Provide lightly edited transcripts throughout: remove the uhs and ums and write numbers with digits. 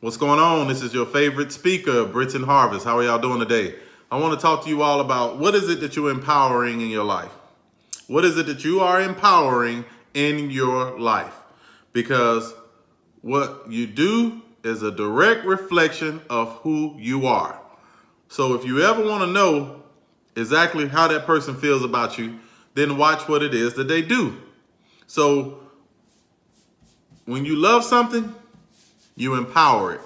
What's going on? This is your favorite speaker, Britton Harvest. How are y'all doing today? I want to talk to you all about what is it that you're empowering in your life? What is it that you are empowering in your life? Because what you do is a direct reflection of who you are. So if you ever want to know exactly how that person feels about you, then watch what it is that they do. So when you love something, you empower it.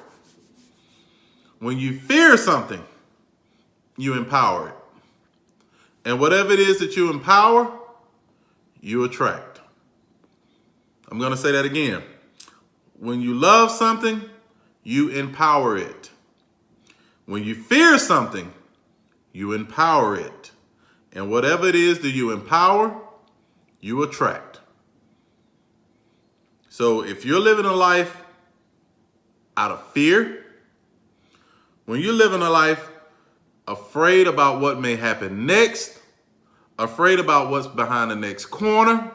When you fear something, you empower it. And whatever it is that you empower, you attract. I'm going to say that again. When you love something, you empower it. When you fear something, you empower it. And whatever it is that you empower, you attract. So if you're living a life out of fear, when you're living a life afraid about what may happen next, afraid about what's behind the next corner,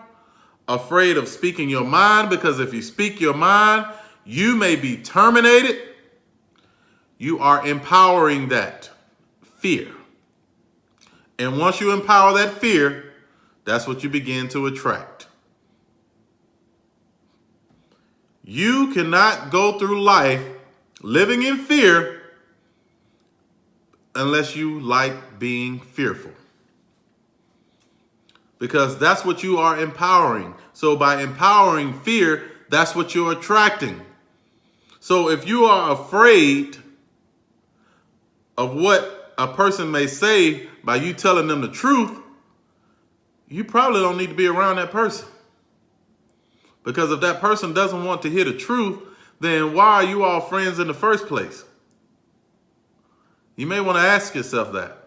afraid of speaking your mind, because if you speak your mind, you may be terminated, you are empowering that fear. And once you empower that fear, that's what you begin to attract. You cannot go through life living in fear unless you like being fearful. Because that's what you are empowering. So by empowering fear, that's what you're attracting. So if you are afraid of what a person may say by you telling them the truth, you probably don't need to be around that person. Because if that person doesn't want to hear the truth, then why are you all friends in the first place? You may want to ask yourself that.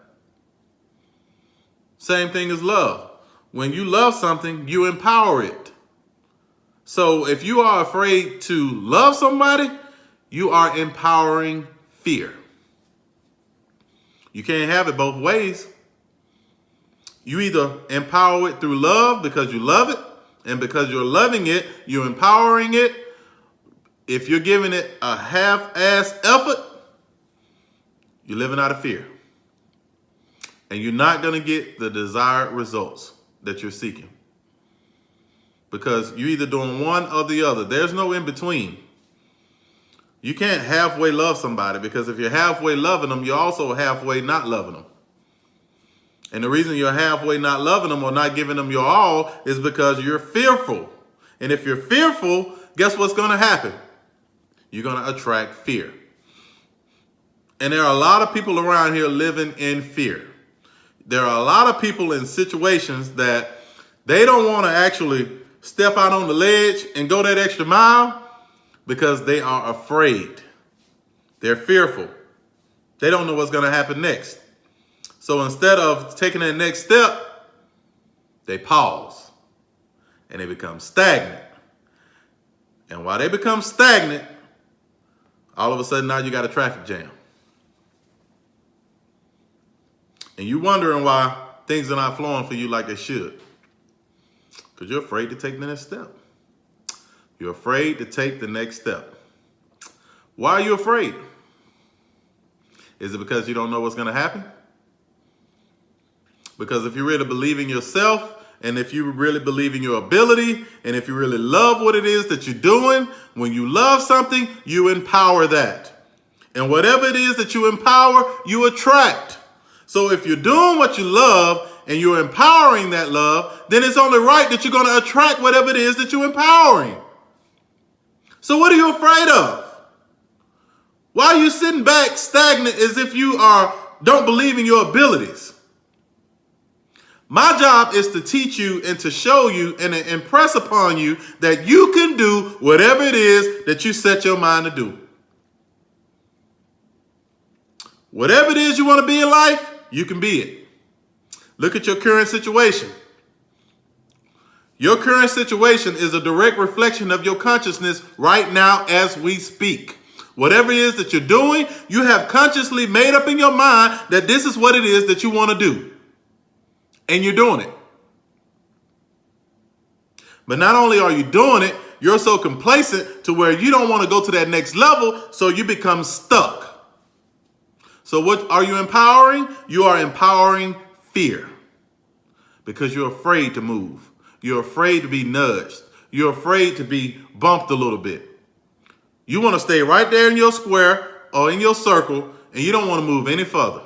Same thing as love. When you love something, you empower it. So if you are afraid to love somebody, you are empowering fear. You can't have it both ways. You either empower it through love because you love it, and because you're loving it, you're empowering it. If you're giving it a half-ass effort, you're living out of fear. And you're not going to get the desired results that you're seeking. Because you're either doing one or the other. There's no in between. You can't halfway love somebody, because if you're halfway loving them, you're also halfway not loving them. And the reason you're halfway not loving them or not giving them your all is because you're fearful. And if you're fearful, guess what's going to happen? You're going to attract fear. And there are a lot of people around here living in fear. There are a lot of people in situations that they don't want to actually step out on the ledge and go that extra mile because they are afraid. They're fearful. They don't know what's going to happen next. So instead of taking that next step, they pause and they become stagnant. And while they become stagnant, all of a sudden now you got a traffic jam. And you're wondering why things are not flowing for you like they should. Because you're afraid to take the next step. You're afraid to take the next step. Why are you afraid? Is it because you don't know what's going to happen? Because if you really believe in yourself, and if you really believe in your ability, and if you really love what it is that you're doing, when you love something, you empower that. And whatever it is that you empower, you attract. So if you're doing what you love and you're empowering that love, then it's only right that you're going to attract whatever it is that you're empowering. So what are you afraid of? Why are you sitting back stagnant as if you don't believe in your abilities? My job is to teach you and to show you and to impress upon you that you can do whatever it is that you set your mind to do. Whatever it is you want to be in life, you can be it. Look at your current situation. Your current situation is a direct reflection of your consciousness right now as we speak. Whatever it is that you're doing, you have consciously made up in your mind that this is what it is that you want to do. And you're doing it. But not only are you doing it, You're so complacent to where you don't want to go to that next level, so you become stuck. So what are you empowering? You are empowering fear because you're afraid to move. You're afraid to be nudged. You're afraid to be bumped a little bit. You want to stay right there in your square or in your circle, and you don't want to move any further.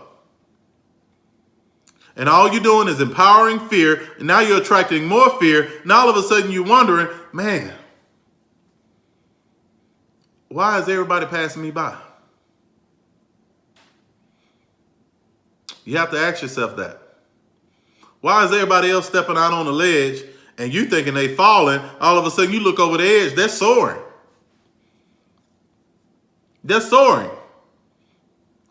And all you're doing is empowering fear, and now you're attracting more fear. Now all of a sudden you're wondering, man, why is everybody passing me by? You have to ask yourself that. Why is everybody else stepping out on the ledge and you thinking they falling? All of a sudden you look over the edge, they're soaring. They're soaring.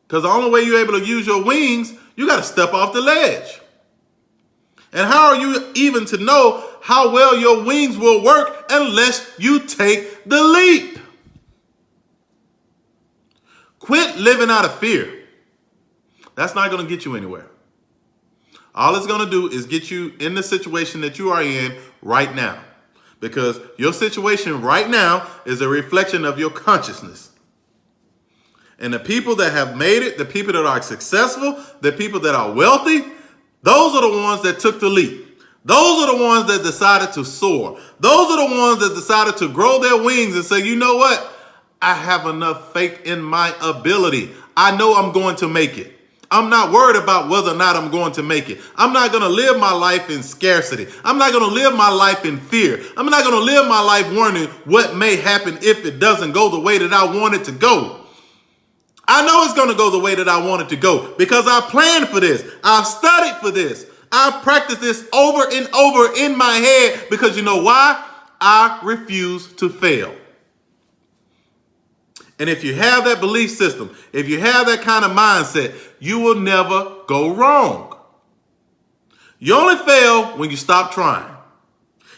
Because the only way you're able to use your wings, you got to step off the ledge. And how are you even to know how well your wings will work unless you take the leap? Quit living out of fear. That's not going to get you anywhere. All it's going to do is get you in the situation that you are in right now. Because your situation right now is a reflection of your consciousness. And the people that have made it, the people that are successful, the people that are wealthy, those are the ones that took the leap. Those are the ones that decided to soar. Those are the ones that decided to grow their wings and say, you know what? I have enough faith in my ability. I know I'm going to make it. I'm not worried about whether or not I'm going to make it. I'm not going to live my life in scarcity. I'm not going to live my life in fear. I'm not going to live my life wondering what may happen if it doesn't go the way that I want it to go. I know it's going to go the way that I want it to go because I planned for this. I've studied for this. I've practiced this over and over in my head because you know why? I refuse to fail. And if you have that belief system, if you have that kind of mindset, you will never go wrong. You only fail when you stop trying.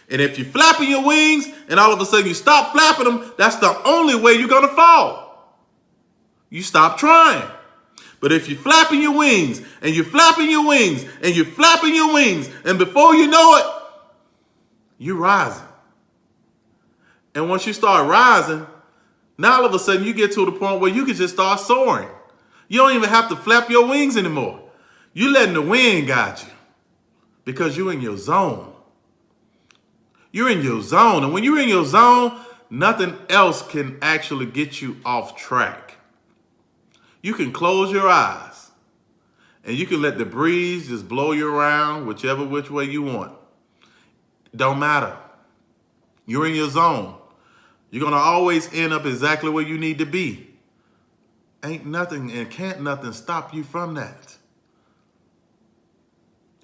And if you're flapping your wings and all of a sudden you stop flapping them, that's the only way you're going to fall. You stop trying. But if you're flapping your wings and you're flapping your wings and you're flapping your wings, and before you know it, you're rising. And once you start rising, now all of a sudden you get to the point where you can just start soaring. You don't even have to flap your wings anymore. You're letting the wind guide you because you're in your zone. You're in your zone. And when you're in your zone, nothing else can actually get you off track. You can close your eyes and you can let the breeze just blow you around which way you want. Don't matter. You're in your zone. You're going to always end up exactly where you need to be. Ain't nothing and can't nothing stop you from that.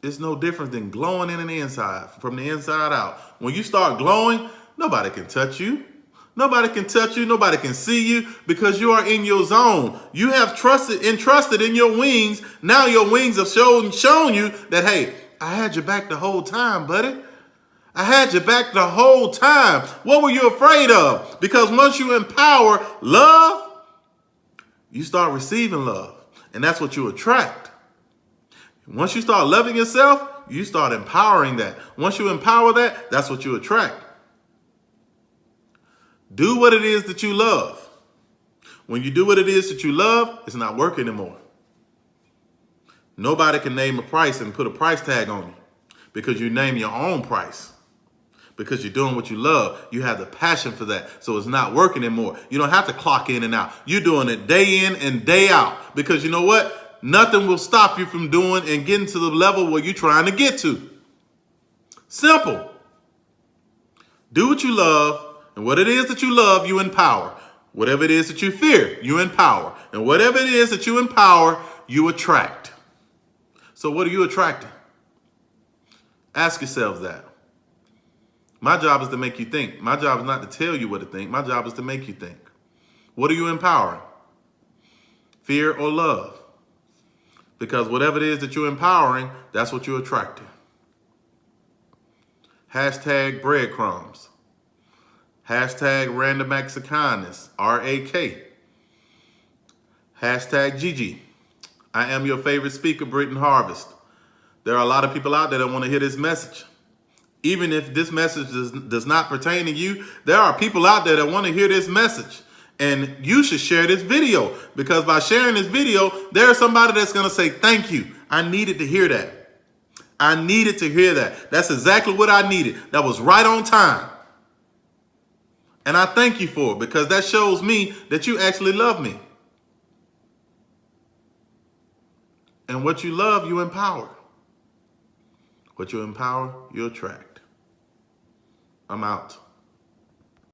It's no different than glowing in the inside, from the inside out. When you start glowing, nobody can touch you. Nobody can touch you. Nobody can see you because you are in your zone. You have entrusted in your wings. Now your wings have shown you that, hey, I had your back the whole time, buddy. I had your back the whole time. What were you afraid of? Because once you empower love, you start receiving love. And that's what you attract. Once you start loving yourself, you start empowering that. Once you empower that, that's what you attract. Do what it is that you love. When you do what it is that you love, it's not work anymore. Nobody can name a price and put a price tag on you because you name your own price. Because you're doing what you love. You have the passion for that. So it's not working anymore. You don't have to clock in and out. You're doing it day in and day out. Because you know what? Nothing will stop you from doing and getting to the level where you're trying to get to. Simple. Do what you love. And what it is that you love, you empower. Whatever it is that you fear, you empower. And whatever it is that you empower, you attract. So what are you attracting? Ask yourselves that. My job is to make you think. My job is not to tell you what to think. My job is to make you think. What are you empowering? Fear or love? Because whatever it is that you're empowering, that's what you're attracting. Hashtag breadcrumbs. Hashtag random acts of kindness. RAK. Hashtag Gigi. I am your favorite speaker, Britton Harvest. There are a lot of people out there that want to hear this message. Even if this message does not pertain to you, there are people out there that want to hear this message. And you should share this video, because by sharing this video, there's somebody that's going to say, thank you. I needed to hear that. I needed to hear that. That's exactly what I needed. That was right on time. And I thank you for it, because that shows me that you actually love me. And what you love, you empower. What you empower, you attract. I'm out.